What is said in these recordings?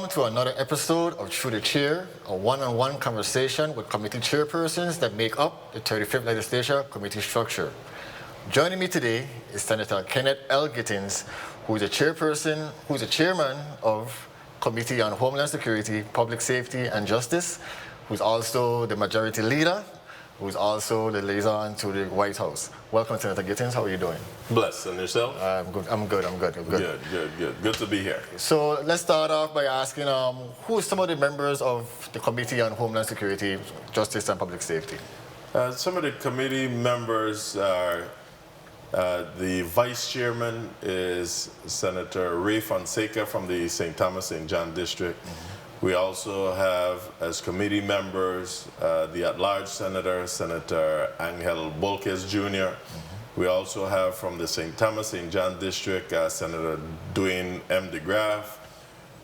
Welcome to another episode of Through the Chair, a one-on-one conversation with committee chairpersons that make up the 35th Legislature committee structure. Joining me today is Senator Kenneth L. Gittens, who is a chairman of Committee on Homeland Security, Public Safety and Justice, who's also the majority leader, who's also the liaison to the White House. Welcome, Senator Gittens. How are you doing? Blessed. And yourself? I'm good. Good to be here. So let's start off by asking who are some of the members of the Committee on Homeland Security, Justice and Public Safety? Some of the committee members are, the vice chairman is Senator Ray Fonseca from the St. Thomas St. John District. We also have, as committee members, the at-large senator, Senator Angel Bolquez Jr. We also have from the St. Thomas St. John District, Senator Dwayne M. DeGraff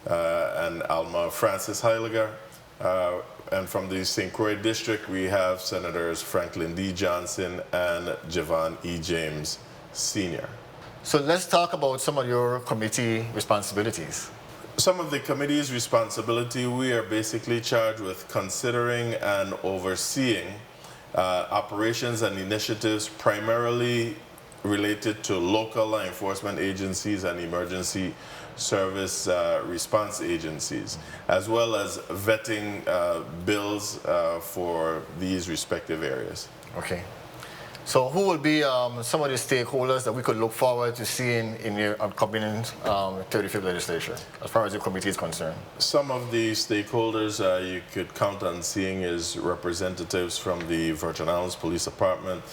and Alma Francis Heiliger. And from the St. Croix District, we have Senators Franklin D. Johnson and Javon E. James, Sr. So let's talk about some of your committee responsibilities. Some of the committee's responsibility, we are basically charged with considering and overseeing operations and initiatives primarily related to local law enforcement agencies and emergency service response agencies, as well as vetting bills for these respective areas. Okay. So who will be some of the stakeholders that we could look forward to seeing in your upcoming 35th legislature, as far as your committee is concerned? Some of the stakeholders you could count on seeing is representatives from the Virgin Islands Police Department,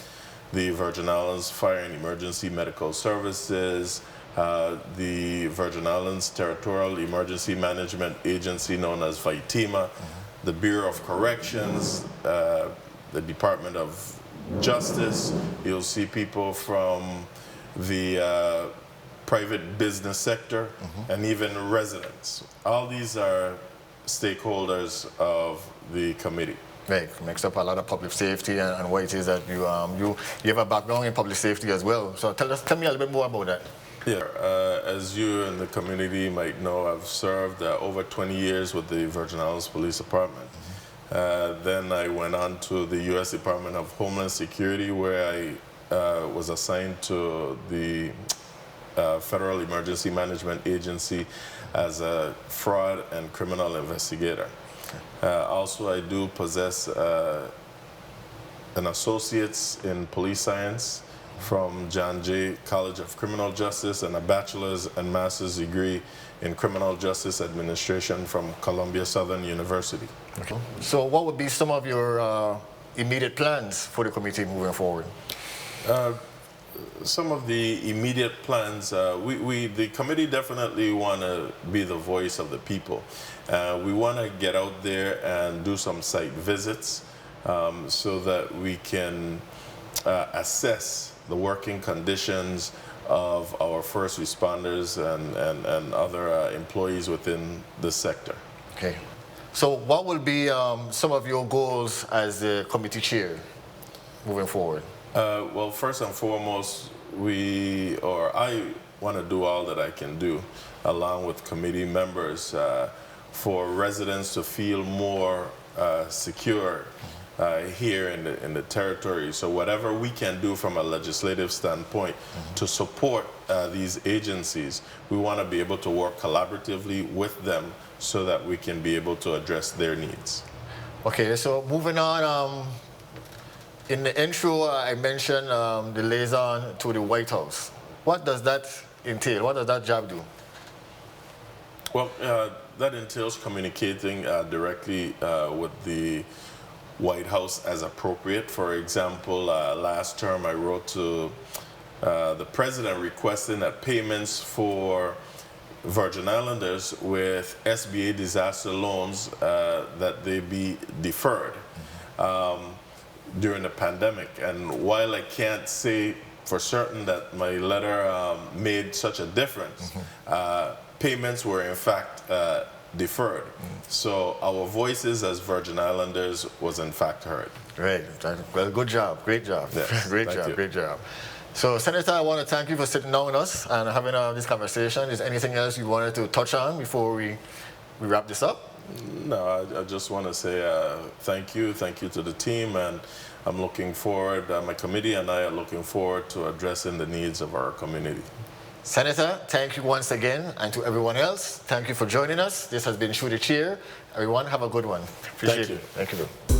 the Virgin Islands Fire and Emergency Medical Services, the Virgin Islands Territorial Emergency Management Agency known as VITEMA, the Bureau of Corrections, the Department of Justice. You'll see people from the private business sector and even residents. All these are stakeholders of the committee. Right, makes up a lot of public safety and what it is that you have a background in public safety as well. So tell me a little bit more about that. Yeah, as you and the community might know, I've served over 20 years with the Virgin Islands Police Department. Then I went on to the U.S. Department of Homeland Security, where I was assigned to the Federal Emergency Management Agency as a fraud and criminal investigator. Also, I do possess an associate's in police science from John Jay College of Criminal Justice and a bachelor's and master's degree in criminal justice administration from Columbia Southern University. Okay. So what would be some of your immediate plans for the committee moving forward? Some of the immediate plans, the committee definitely want to be the voice of the people. We want to get out there and do some site visits so that we can assess the working conditions of our first responders and other employees within the sector. Okay. So what will be some of your goals as the committee chair moving forward? Well, first and foremost, I want to do all that I can do, along with committee members, for residents to feel more secure here in the territory. So whatever we can do from a legislative standpoint to support these agencies, we want to be able to work collaboratively with them so that we can be able to address their needs. Okay, so moving on, in the intro I mentioned the liaison to the White House. What does that entail? What does that job do? Well, that entails communicating directly with the White House as appropriate. For example, last term I wrote to the President requesting that payments for Virgin Islanders with SBA disaster loans that they be deferred during the pandemic. And while I can't say for certain that my letter made such a difference, payments were in fact deferred. So our voices as Virgin Islanders was in fact heard. Great. Well, good job. Great job. Yes, Great job. So, Senator, I want to thank you for sitting down with us and having this conversation. Is there anything else you wanted to touch on before we we wrap this up? No, I just want to say thank you to the team, and I'm looking forward, my committee and I are looking forward to addressing the needs of our community. Senator, thank you once again, and to everyone else, thank you for joining us. This has been Shoot the Chair. Everyone, have a good one. Appreciate Thank you. it. Thank you.